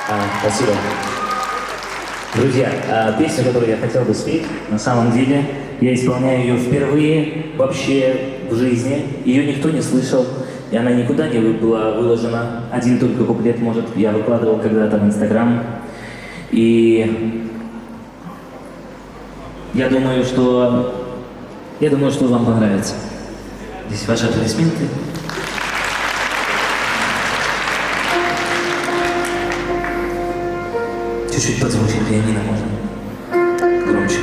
Спасибо. Друзья, песню, которую я хотел бы спеть, на самом деле, я исполняю ее впервые вообще в жизни. Ее никто не слышал, и она никуда не была выложена. Один только куплет, может, я выкладывал когда-то в Инстаграм. И я думаю, что вам понравится. Здесь ваши аплодисменты. Чуть-чуть подзвучит пианино, можно? Громче.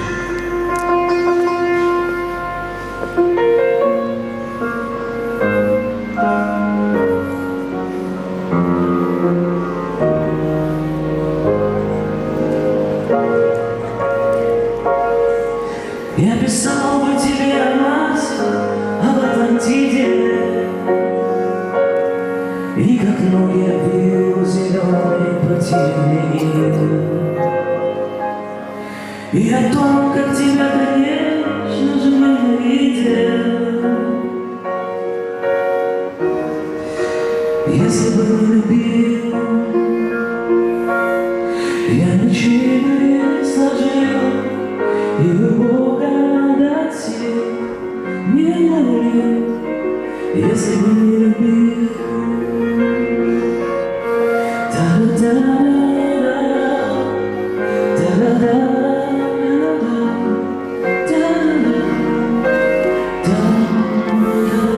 Я писал бы тебе о Марсе, об Атлантиде, и как ноги обвил зеленый противный мир. И о том, как тебя, конечно же, ненавидел. Если бы не любил, я ничего не сложил, и бы Бога до сих не молил. Если бы не любил, та-да-да.